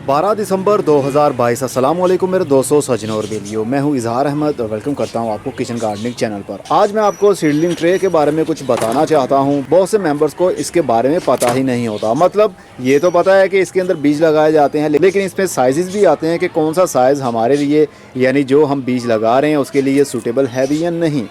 12 दिसंबर 2022। अस्सलाम वालेकुम मेरे दोस्तों, सजनों और बेलियों। मैं हूं इजहार अहमद और वेलकम करता हूं आपको किचन गार्डनिंग चैनल पर। आज मैं आपको सीडलिंग ट्रे के बारे में कुछ बताना चाहता हूं। बहुत से मेंबर्स को इसके बारे में पता ही नहीं होता। मतलब ये तो पता है कि इसके अंदर बीज लगाए जाते हैं, लेकिन इसमें साइजेस भी आते हैं कि कौन सा साइज़ हमारे लिए, यानी जो हम बीज लगा रहे हैं उसके लिए सूटेबल है भी या नहीं।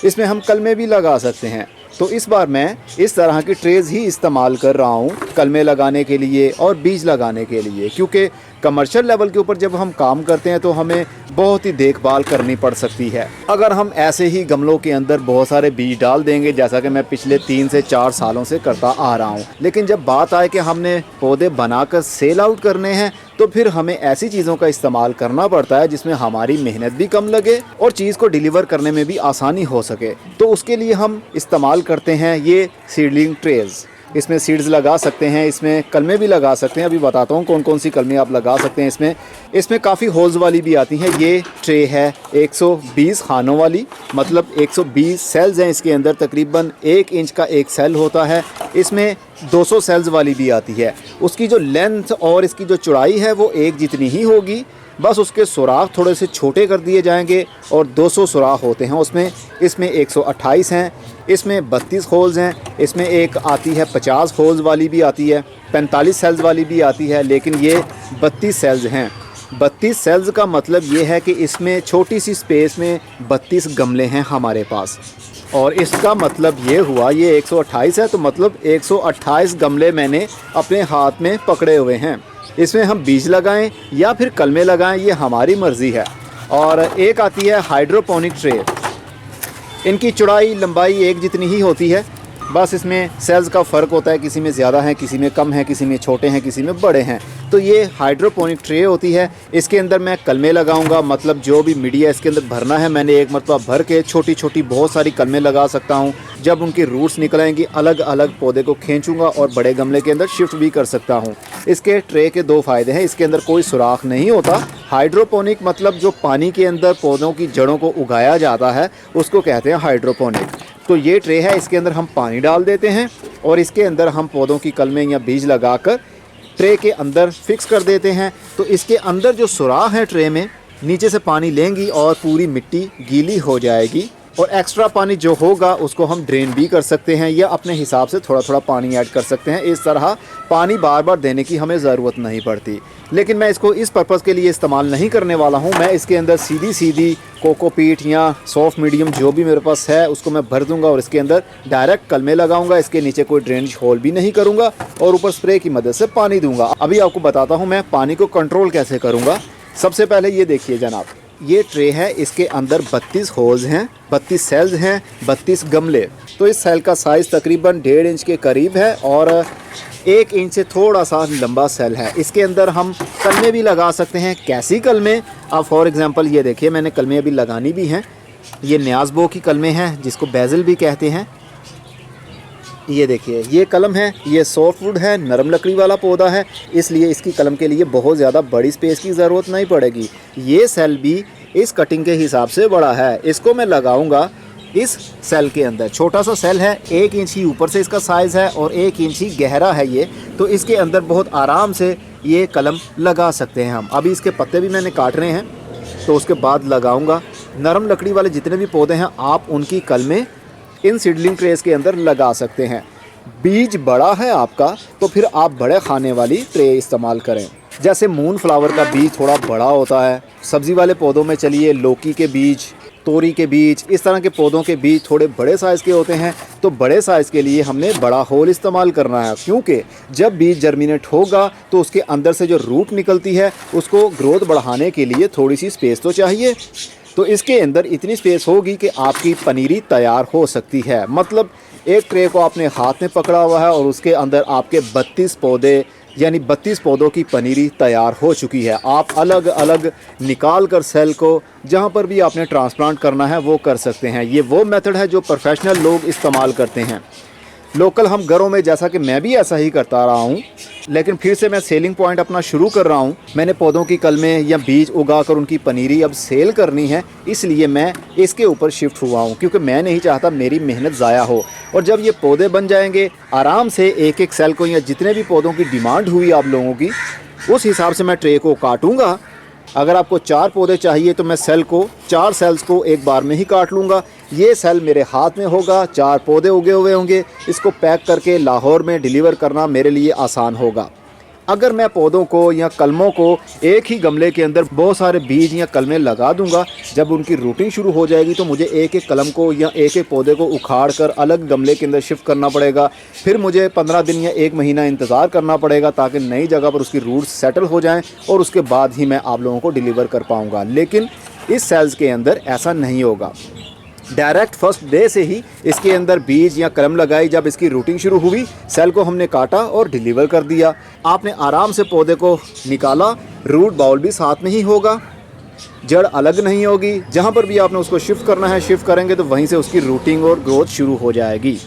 इसमें हम कलमे भी लगा सकते हैं। तो इस बार मैं इस तरह की ट्रेज़ ही इस्तेमाल कर रहा हूँ कलमे लगाने के लिए और बीज लगाने के लिए, क्योंकि कमर्शियल लेवल के ऊपर जब हम काम करते हैं तो हमें बहुत ही देखभाल करनी पड़ सकती है। अगर हम ऐसे ही गमलों के अंदर बहुत सारे बीज डाल देंगे, जैसा कि मैं पिछले 3 से 4 सालों से करता आ रहा हूँ, लेकिन जब बात आए कि हमने पौधे बनाकर सेल आउट करने हैं तो फिर हमें ऐसी चीज़ों का इस्तेमाल करना पड़ता है जिसमें हमारी मेहनत भी कम लगे और चीज़ को डिलीवर करने में भी आसानी हो सके। तो उसके लिए हम इस्तेमाल करते हैं ये सीडलिंग ट्रेज़। इसमें सीड्स लगा सकते हैं, इसमें कलमे भी लगा सकते हैं। अभी बताता हूँ कौन कौन सी कलमे आप लगा सकते हैं। इसमें काफ़ी होल्स वाली भी आती हैं। ये ट्रे है 120 खानों वाली, मतलब 120 सेल्स हैं इसके अंदर। तकरीबन 1 इंच का एक सेल होता है। इसमें 200 सेल्स वाली भी आती है। उसकी जो लेंथ और इसकी जो चौड़ाई है वो एक जितनी ही होगी, बस उसके सुराख थोड़े से छोटे कर दिए जाएंगे और 200 सुराख होते हैं उसमें। इसमें 128 हैं, इसमें 32 होल्स हैं, इसमें एक आती है 50 होल्स वाली भी आती है, 45 सेल्स वाली भी आती है, लेकिन ये 32 सेल्स हैं। 32 सेल्स का मतलब ये है कि इसमें छोटी सी स्पेस में 32 गमले हैं हमारे पास। और इसका मतलब ये हुआ, ये 128 है तो मतलब 128 गमले मैंने अपने हाथ में पकड़े हुए हैं। इसमें हम बीज लगाएं या फिर कलमे लगाएं, ये हमारी मर्ज़ी है। और एक आती है हाइड्रोपोनिक ट्रे। इनकी चौड़ाई लंबाई एक जितनी ही होती है, बस इसमें सेल्स का फ़र्क होता है, किसी में ज़्यादा है, किसी में कम है, किसी में छोटे हैं, किसी में बड़े हैं। तो ये हाइड्रोपोनिक ट्रे होती है। इसके अंदर मैं कलमे लगाऊंगा, मतलब जो भी मीडिया इसके अंदर भरना है मैंने एक मरतबा भर के छोटी छोटी बहुत सारी कलमे लगा सकता हूँ। जब उनकी रूट्स निकलेंगी अलग अलग पौधे को खींचूंगा और बड़े गमले के अंदर शिफ्ट भी कर सकता हूँ। इसके ट्रे के 2 फ़ायदे हैं। इसके अंदर कोई सुराख नहीं होता। हाइड्रोपोनिक मतलब जो पानी के अंदर पौधों की जड़ों को उगाया जाता है उसको कहते हैं हाइड्रोपोनिक। तो ये ट्रे है, इसके अंदर हम पानी डाल देते हैं और इसके अंदर हम पौधों की कलमें या बीज लगाकर ट्रे के अंदर फिक्स कर देते हैं। तो इसके अंदर जो सुराख है ट्रे में, नीचे से पानी लेंगी और पूरी मिट्टी गीली हो जाएगी और एक्स्ट्रा पानी जो होगा उसको हम ड्रेन भी कर सकते हैं या अपने हिसाब से थोड़ा थोड़ा पानी ऐड कर सकते हैं। इस तरह पानी बार बार देने की हमें ज़रूरत नहीं पड़ती। लेकिन मैं इसको इस पर्पज़ के लिए इस्तेमाल नहीं करने वाला हूँ। मैं इसके अंदर सीधी कोकोपीट या सॉफ्ट मीडियम जो भी मेरे पास है उसको मैं भर दूंगा और इसके अंदर डायरेक्ट कलमे लगाऊंगा। इसके नीचे कोई ड्रेनेज होल भी नहीं करूँगा और ऊपर स्प्रे की मदद से पानी दूंगा। अभी आपको बताता हूँ मैं पानी को कंट्रोल कैसे करूँगा। सबसे पहले ये देखिए जनाब, ये ट्रे है, इसके अंदर 32 होल्स हैं, 32 सेल्स हैं, 32 गमले। तो इस सेल का साइज़ तकरीबन 1.5 इंच के करीब है और 1 इंच से थोड़ा सा लंबा सेल है। इसके अंदर हम कलमे भी लगा सकते हैं। कैसी कलमे? अब फॉर एग्ज़ाम्पल ये देखिए, मैंने कलमे अभी लगानी भी हैं। ये न्याज़बो की कलमे हैं जिसको बेज़ल भी कहते हैं। ये देखिए, ये कलम है, ये सॉफ्टवुड है, नरम लकड़ी वाला पौधा है, इसलिए इसकी कलम के लिए बहुत ज़्यादा बड़ी स्पेस की ज़रूरत नहीं पड़ेगी। ये सेल भी इस कटिंग के हिसाब से बड़ा है। इसको मैं लगाऊंगा इस सेल के अंदर। छोटा सा सेल है, 1 इंच ही ऊपर से इसका साइज़ है और 1 इंच ही गहरा है ये। तो इसके अंदर बहुत आराम से ये कलम लगा सकते हैं हम। अभी इसके पत्ते भी मैंने काट रहे हैं तो उसके बाद लगाऊंगा। नरम लकड़ी वाले जितने भी पौधे हैं आप उनकी कलमें इन सीडलिंग ट्रेस के अंदर लगा सकते हैं। बीज बड़ा है आपका तो फिर आप बड़े खाने वाली ट्रे इस्तेमाल करें। जैसे मून फ्लावर का बीज थोड़ा बड़ा होता है, सब्ज़ी वाले पौधों में चलिए लौकी के बीज, तोरी के बीज, इस तरह के पौधों के बीज थोड़े बड़े साइज़ के होते हैं। तो बड़े साइज़ के लिए हमने बड़ा होल इस्तेमाल करना है, क्योंकि जब बीज जर्मिनेट होगा तो उसके अंदर से जो रूट निकलती है उसको ग्रोथ बढ़ाने के लिए थोड़ी सी स्पेस तो चाहिए। तो इसके अंदर इतनी स्पेस होगी कि आपकी पनीरी तैयार हो सकती है। मतलब एक ट्रे को आपने हाथ में पकड़ा हुआ है और उसके अंदर आपके 32 पौधे यानी 32 पौधों की पनीरी तैयार हो चुकी है। आप अलग अलग निकाल कर सेल को जहाँ पर भी आपने ट्रांसप्लांट करना है वो कर सकते हैं। ये वो मेथड है जो प्रोफेशनल लोग इस्तेमाल करते हैं। लोकल हम घरों में, जैसा कि मैं भी ऐसा ही करता रहा हूँ, लेकिन फिर से मैं सेलिंग पॉइंट अपना शुरू कर रहा हूँ। मैंने पौधों की कलमें या बीज उगा कर उनकी पनीरी अब सेल करनी है, इसलिए मैं इसके ऊपर शिफ्ट हुआ हूँ, क्योंकि मैं नहीं चाहता मेरी मेहनत ज़ाया हो। और जब ये पौधे बन जाएंगे आराम से एक एक सेल को, या जितने भी पौधों की डिमांड हुई आप लोगों की, उस हिसाब से मैं ट्रे को काटूंगा। अगर आपको 4 पौधे चाहिए तो मैं सेल को 4 सेल्स को एक बार में ही काट लूँगा। ये सेल मेरे हाथ में होगा, 4 पौधे उगे हुए होंगे। इसको पैक करके लाहौर में डिलीवर करना मेरे लिए आसान होगा। अगर मैं पौधों को या कलमों को एक ही गमले के अंदर बहुत सारे बीज या कलमें लगा दूंगा, जब उनकी रूटिंग शुरू हो जाएगी तो मुझे एक एक कलम को या एक एक पौधे को उखाड़ कर अलग गमले के अंदर शिफ्ट करना पड़ेगा। फिर मुझे 15 दिन या 1 महीना इंतज़ार करना पड़ेगा ताकि नई जगह पर उसकी रूट्स सेटल हो जाएँ और उसके बाद ही मैं आप लोगों को डिलीवर कर पाऊँगा। लेकिन इस सेल्स के अंदर ऐसा नहीं होगा। डायरेक्ट फर्स्ट डे से ही इसके अंदर बीज या कलम लगाई, जब इसकी रूटिंग शुरू हुई सेल को हमने काटा और डिलीवर कर दिया। आपने आराम से पौधे को निकाला, रूट बाउल भी साथ में ही होगा, जड़ अलग नहीं होगी। जहाँ पर भी आपने उसको शिफ्ट करना है शिफ्ट करेंगे तो वहीं से उसकी रूटिंग और ग्रोथ शुरू हो जाएगी।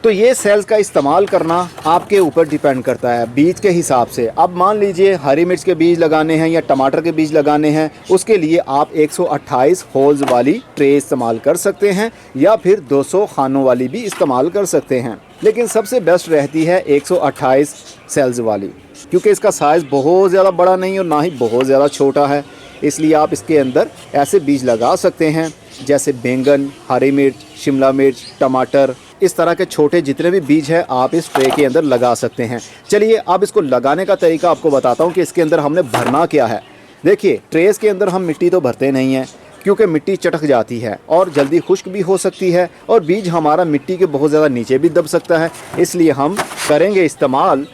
तो ये सेल्स का इस्तेमाल करना आपके ऊपर डिपेंड करता है बीज के हिसाब से। अब मान लीजिए हरी मिर्च के बीज लगाने हैं या टमाटर के बीज लगाने हैं, उसके लिए आप 128 होल्स वाली ट्रे इस्तेमाल कर सकते हैं या फिर 200 खानों वाली भी इस्तेमाल कर सकते हैं। लेकिन सबसे बेस्ट रहती है 128 सेल्स वाली, क्योंकि इसका साइज़ बहुत ज़्यादा बड़ा नहीं और ना ही बहुत ज़्यादा छोटा है। इसलिए आप इसके अंदर ऐसे बीज लगा सकते हैं जैसे बैंगन, हरी मिर्च, शिमला मिर्च, टमाटर, इस तरह के छोटे जितने भी बीज हैं आप इस ट्रे के अंदर लगा सकते हैं। चलिए अब इसको लगाने का तरीका आपको बताता हूँ कि इसके अंदर हमने भरना क्या है। देखिए, ट्रेस के अंदर हम मिट्टी तो भरते नहीं हैं क्योंकि मिट्टी चटक जाती है और जल्दी खुश्क भी हो सकती है और बीज हमारा मिट्टी के बहुत ज़्यादा नीचे भी दब सकता है। इसलिए हम करेंगे इस्तेमाल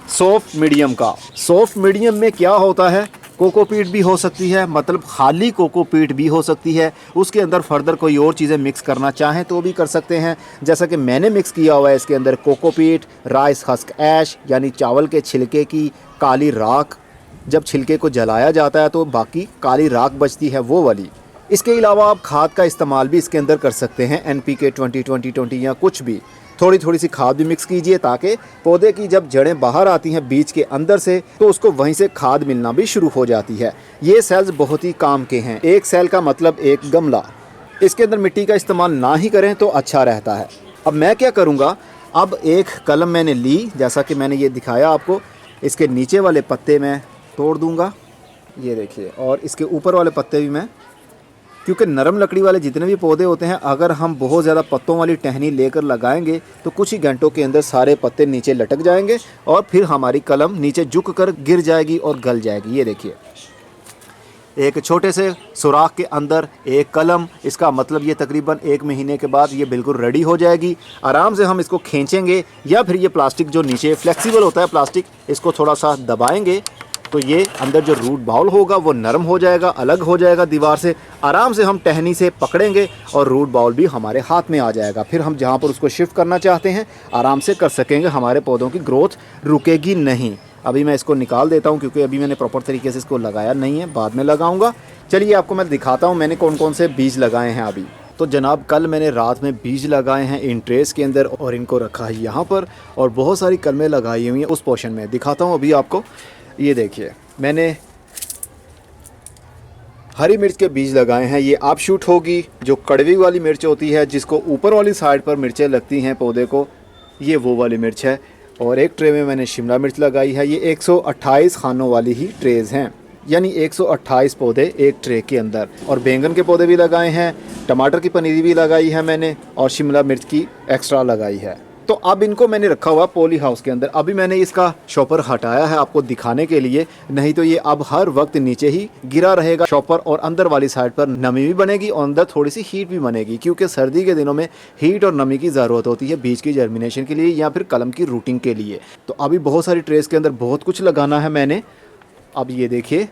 सॉफ्ट मीडियम का। सॉफ्ट मीडियम में क्या होता है, कोकोपीट भी हो सकती है, मतलब खाली कोकोपीट भी हो सकती है। उसके अंदर फर्दर कोई और चीज़ें मिक्स करना चाहें तो भी कर सकते हैं, जैसा कि मैंने मिक्स किया हुआ है इसके अंदर कोकोपीट, राइस हस्क ऐश यानी चावल के छिलके की काली राख। जब छिलके को जलाया जाता है तो बाकी काली राख बचती है, वो वाली। इसके अलावा आप खाद का इस्तेमाल भी इसके अंदर कर सकते हैं, NPK 20-20-20 या कुछ भी। थोड़ी थोड़ी सी खाद भी मिक्स कीजिए ताकि पौधे की जब जड़ें बाहर आती हैं बीज के अंदर से तो उसको वहीं से खाद मिलना भी शुरू हो जाती है। ये सेल्स बहुत ही काम के हैं। एक सेल का मतलब एक गमला। इसके अंदर मिट्टी का इस्तेमाल ना ही करें तो अच्छा रहता है। अब मैं क्या करूँगा, अब एक कलम मैंने ली, जैसा कि मैंने ये दिखाया आपको। इसके नीचे वाले पत्ते मैं तोड़ दूँगा, ये देखिए, और इसके ऊपर वाले पत्ते भी मैं, क्योंकि नरम लकड़ी वाले जितने भी पौधे होते हैं अगर हम बहुत ज़्यादा पत्तों वाली टहनी लेकर लगाएंगे तो कुछ ही घंटों के अंदर सारे पत्ते नीचे लटक जाएंगे और फिर हमारी कलम नीचे झुक कर गिर जाएगी और गल जाएगी। ये देखिए, एक छोटे से सुराख के अंदर एक कलम, इसका मतलब ये तकरीबन 1 महीने के बाद ये बिल्कुल रेडी हो जाएगी। आराम से हम इसको खींचेंगे या फिर ये प्लास्टिक जो नीचे फ्लेक्सिबल होता है प्लास्टिक, इसको थोड़ा सा दबाएंगे तो ये अंदर जो रूट बाउल होगा वो नरम हो जाएगा, अलग हो जाएगा दीवार से। आराम से हम टहनी से पकड़ेंगे और रूट बाउल भी हमारे हाथ में आ जाएगा। फिर हम जहाँ पर उसको शिफ्ट करना चाहते हैं आराम से कर सकेंगे, हमारे पौधों की ग्रोथ रुकेगी नहीं। अभी मैं इसको निकाल देता हूँ क्योंकि अभी मैंने प्रॉपर तरीके से इसको लगाया नहीं है, बाद में लगाऊंगा। चलिए आपको मैं दिखाता हूँ मैंने कौन कौन से बीज लगाए हैं अभी। तो जनाब, कल मैंने रात में बीज लगाए हैं इन ट्रेस के अंदर और इनको रखा है यहाँ पर, और बहुत सारी कलमें लगाई हुई हैं उस पोर्शन में। दिखाता हूँ अभी आपको। ये देखिए, मैंने हरी मिर्च के बीज लगाए हैं। ये आप शूट होगी, जो कड़वी वाली मिर्च होती है जिसको ऊपर वाली साइड पर मिर्चें लगती हैं पौधे को, ये वो वाली मिर्च है। और एक ट्रे में मैंने शिमला मिर्च लगाई है। ये 128 खानों वाली ही ट्रेज़ हैं, यानी 128 पौधे एक ट्रे के अंदर। और बैंगन के पौधे भी लगाए हैं, टमाटर की पनीरी भी लगाई है मैंने, और शिमला मिर्च की एक्स्ट्रा लगाई है। तो अब इनको मैंने रखा हुआ पॉली हाउस के अंदर। अभी मैंने इसका शॉपर हटाया है आपको दिखाने के लिए, नहीं तो ये अब हर वक्त नीचे ही गिरा रहेगा शॉपर, और अंदर वाली साइड पर नमी भी बनेगी और अंदर थोड़ी सी हीट भी बनेगी, क्योंकि सर्दी के दिनों में हीट और नमी की ज़रूरत होती है बीज की जर्मिनेशन के लिए या फिर कलम की रूटिंग के लिए। तो अभी बहुत सारी ट्रेस के अंदर बहुत कुछ लगाना है मैंने। अब ये देखिए,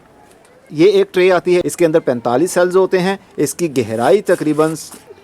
ये एक ट्रे आती है, इसके अंदर 45 सेल्स होते हैं। इसकी गहराई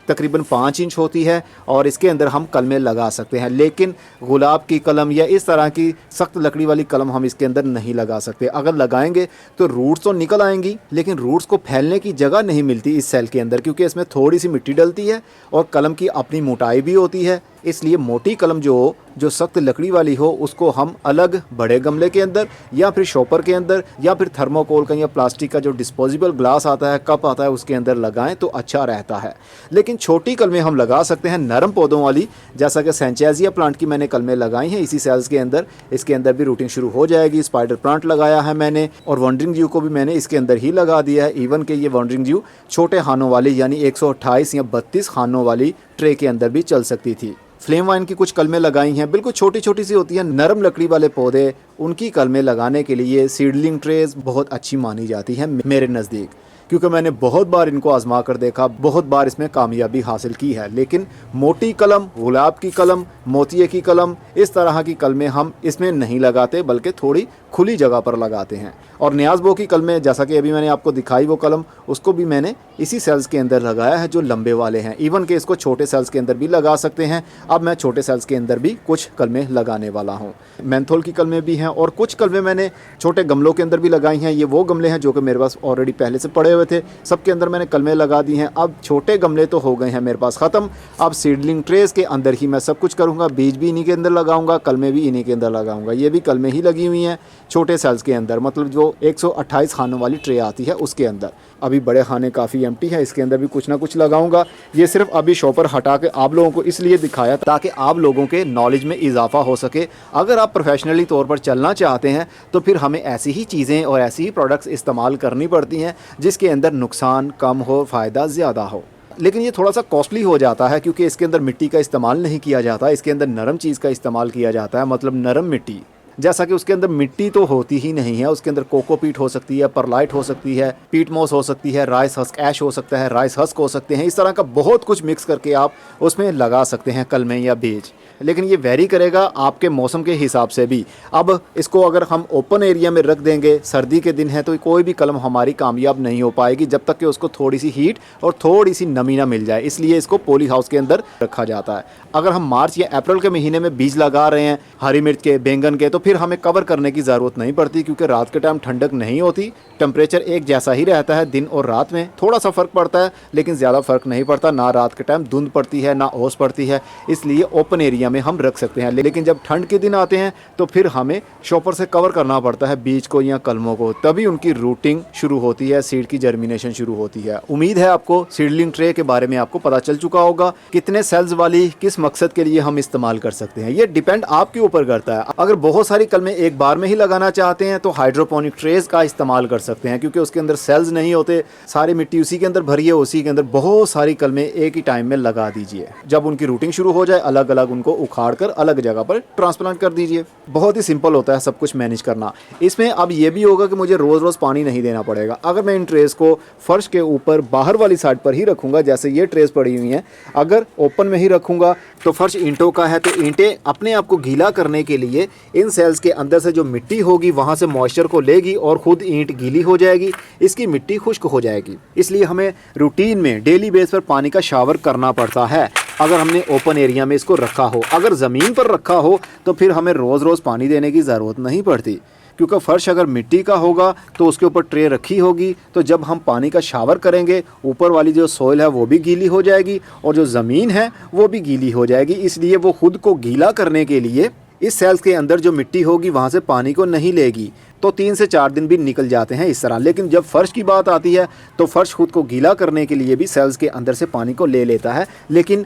तकरीबन 5 इंच होती है और इसके अंदर हम कलमें लगा सकते हैं। लेकिन गुलाब की कलम या इस तरह की सख्त लकड़ी वाली कलम हम इसके अंदर नहीं लगा सकते। अगर लगाएंगे तो रूट्स तो निकल आएंगी, लेकिन रूट्स को फैलने की जगह नहीं मिलती इस सेल के अंदर, क्योंकि इसमें थोड़ी सी मिट्टी डलती है और कलम की अपनी मोटाई भी होती है। इसलिए मोटी कलम जो सख्त लकड़ी वाली हो उसको हम अलग बड़े गमले के अंदर या फिर शॉपर के अंदर या फिर थर्मोकोल का या प्लास्टिक का जो डिस्पोजेबल ग्लास आता है, कप आता है, उसके अंदर लगाएं तो अच्छा रहता है। लेकिन छोटी कलमें हम लगा सकते हैं नरम पौधों वाली, जैसा कि सैंचेजिया प्लांट की मैंने कलमें लगाई हैं इसी सेल्स के अंदर। इसके अंदर भी रूटिंग शुरू हो जाएगी। स्पाइडर प्लांट लगाया है मैंने और वॉन्डरिंग ज्यू को भी मैंने इसके अंदर ही लगा दिया है। इवन के ये वॉन्डरिंग ज्यू छोटे खानों वाली यानी 128 या 32 खानों वाली ट्रे के अंदर भी चल सकती थी। फ्लेम वाइन की कुछ कलमें लगाई हैं, बिल्कुल छोटी छोटी सी होती हैं, नरम लकड़ी वाले पौधे, उनकी कलमें लगाने के लिए सीडलिंग ट्रेज बहुत अच्छी मानी जाती हैं मेरे नज़दीक, क्योंकि मैंने बहुत बार इनको आजमा कर देखा, बहुत बार इसमें कामयाबी हासिल की है। लेकिन मोटी कलम, गुलाब की कलम, मोतिये की कलम, इस तरह की कलमें हम इसमें नहीं लगाते, बल्कि थोड़ी खुली जगह पर लगाते हैं। और न्याज़बो की कलमें, जैसा कि अभी मैंने आपको दिखाई वो कलम, उसको भी मैंने इसी सेल्स के अंदर लगाया है जो लंबे वाले हैं। इवन के इसको छोटे सेल्स के अंदर भी लगा सकते हैं। अब मैं छोटे सेल्स के अंदर भी कुछ कलमें लगाने वाला हूँ। मेंथोल की कलमें भी हैं और कुछ कलमें मैंने छोटे गमलों के अंदर भी लगाई हैं। ये वो गमले हैं जो कि मेरे पास ऑलरेडी पहले से पड़े हुए थे, सबके अंदर मैंने कलमें लगा दी हैं। अब छोटे गमले तो हो गए हैं मेरे पास ख़त्म। अब सीडलिंग ट्रेस के अंदर ही मैं सब कुछ करूँगा। बीज भी इन्हीं के अंदर लगाऊंगा, कलमें भी इन्हीं के अंदर लगाऊंगा। ये भी कलमें ही लगी हुई हैं छोटे सेल्स के अंदर, मतलब जो 128 खानों वाली ट्रे आती है उसके अंदर। अभी बड़े खाने काफ़ी एम्प्टी है, इसके अंदर भी कुछ ना कुछ लगाऊंगा। ये सिर्फ अभी शॉपर हटा के आप लोगों को इसलिए दिखाया ताकि आप लोगों के नॉलेज में इजाफा हो सके। अगर आप प्रोफेशनली तौर पर चलना चाहते हैं तो फिर हमें ऐसी ही चीज़ें और ऐसी ही प्रोडक्ट्स इस्तेमाल करनी पड़ती हैं जिसके अंदर नुकसान कम हो, फ़ायदा ज़्यादा हो। लेकिन ये थोड़ा सा कॉस्टली हो जाता है क्योंकि इसके अंदर मिट्टी का इस्तेमाल नहीं किया जाता, इसके अंदर नरम चीज़ का इस्तेमाल किया जाता है, मतलब नरम मिट्टी। जैसा कि उसके अंदर मिट्टी तो होती ही नहीं है, उसके अंदर कोकोपीट हो सकती है, परलाइट हो सकती है, पीट मॉस हो सकती है, राइस हस्क ऐश हो सकता है, राइस हस्क हो सकते हैं। इस तरह का बहुत कुछ मिक्स करके आप उसमें लगा सकते हैं कलमें या बीज। लेकिन ये वेरी करेगा आपके मौसम के हिसाब से भी। अब इसको अगर हम ओपन एरिया में रख देंगे, सर्दी के दिन है, तो कोई भी कलम हमारी कामयाब नहीं हो पाएगी जब तक कि उसको थोड़ी सी हीट और थोड़ी सी नमी ना मिल जाए। इसलिए इसको पॉली हाउस के अंदर रखा जाता है। अगर हम मार्च या अप्रैल के महीने में बीज लगा रहे हैं हरी मिर्च के, बैंगन के, तो फिर हमें कवर करने की ज़रूरत नहीं पड़ती क्योंकि रात के टाइम ठंडक नहीं होती, टेम्परेचर एक जैसा ही रहता है। दिन और रात में थोड़ा सा फ़र्क पड़ता है लेकिन ज़्यादा फ़र्क नहीं पड़ता। ना रात के टाइम धुंध पड़ती है ना ओस पड़ती है, इसलिए ओपन एरिया में हम रख सकते हैं। लेकिन जब ठंड के दिन आते हैं तो फिर हमें शॉपर से कवर करना पड़ता है बीज को या कलमों को, तभी उनकी रूटिंग शुरू होती है, सीड की जर्मिनेशन शुरू होती है। उम्मीद है आपको सीडलिंग ट्रे के बारे में आपको पता चल चुका होगा, कितने सेल्स वाली किस मकसद के लिए हम इस्तेमाल कर सकते हैं। ये डिपेंड आपके ऊपर करता है। अगर बहुत सारी कलमें एक बार में ही लगाना चाहते हैं तो हाइड्रोपोनिक ट्रेज का इस्तेमाल कर सकते हैं क्योंकि उसके अंदर सेल्स नहीं होते, सारी मिट्टी उसी के अंदर भरी है, उसी के अंदर बहुत सारी कलमें एक ही टाइम में लगा दीजिए। जब उनकी रूटिंग शुरू हो जाए अलग अलग उनको उखाड़ कर अलग जगह पर ट्रांसप्लांट कर दीजिए। बहुत ही सिंपल होता है सब कुछ मैनेज करना। इसमें अब ये भी होगा कि मुझे रोज़ रोज़ पानी नहीं देना पड़ेगा। अगर मैं इन ट्रेस को फर्श के ऊपर बाहर वाली साइड पर ही रखूँगा, जैसे ये ट्रेस पड़ी हुई हैं, अगर ओपन में ही रखूँगा तो फर्श ईंटों का है तो ईंटें अपने आप को गीला करने के लिए इन सेल्स के अंदर से जो मिट्टी होगी वहाँ से मॉइस्चर को लेगी और ख़ुद ईंट गीली हो जाएगी, इसकी मिट्टी खुश्क हो जाएगी। इसलिए हमें रूटीन में डेली बेस पर पानी का शावर करना पड़ता है अगर हमने ओपन एरिया में इसको रखा हो। अगर ज़मीन पर रखा हो तो फिर हमें रोज़ रोज़ पानी देने की ज़रूरत नहीं पड़ती क्योंकि फ़र्श अगर मिट्टी का होगा तो उसके ऊपर ट्रे रखी होगी, तो जब हम पानी का शावर करेंगे ऊपर वाली जो सोइल है वो भी गीली हो जाएगी और जो ज़मीन है वो भी गीली हो जाएगी। इसलिए वो ख़ुद को गीला करने के लिए इस सेल्स के अंदर जो मिट्टी होगी वहाँ से पानी को नहीं लेगी, तो 3 से 4 दिन भी निकल जाते हैं इस तरह। लेकिन जब फ़र्श की बात आती है तो फ़र्श खुद को गीला करने के लिए भी सेल्स के अंदर से पानी को ले लेता है। लेकिन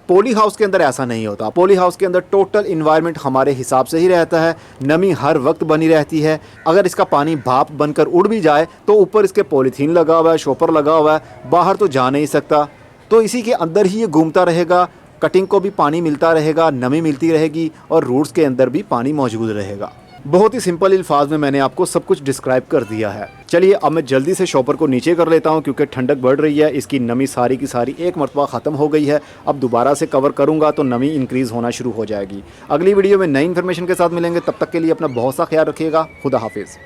पॉली हाउस के अंदर ऐसा नहीं होता। पॉली हाउस के अंदर टोटल इन्वायरमेंट हमारे हिसाब से ही रहता है, नमी हर वक्त बनी रहती है। अगर इसका पानी भाप बनकर उड़ भी जाए तो ऊपर इसके पॉलीथीन लगा हुआ है, शॉपर लगा हुआ है, बाहर तो जा नहीं सकता, तो इसी के अंदर ही ये घूमता रहेगा। कटिंग को भी पानी मिलता रहेगा, नमी मिलती रहेगी और रूट्स के अंदर भी पानी मौजूद रहेगा। बहुत ही सिंपल अल्फाज में मैंने आपको सब कुछ डिस्क्राइब कर दिया है। चलिए अब मैं जल्दी से शॉपर को नीचे कर लेता हूं क्योंकि ठंडक बढ़ रही है, इसकी नमी सारी की सारी एक मरतबा ख़त्म हो गई है। अब दोबारा से कवर करूंगा तो नमी इंक्रीज़ होना शुरू हो जाएगी। अगली वीडियो में नई इन्फॉर्मेशन के साथ मिलेंगे, तब तक के लिए अपना बहुत सा ख्याल रखिएगा। खुदा हाफिज़।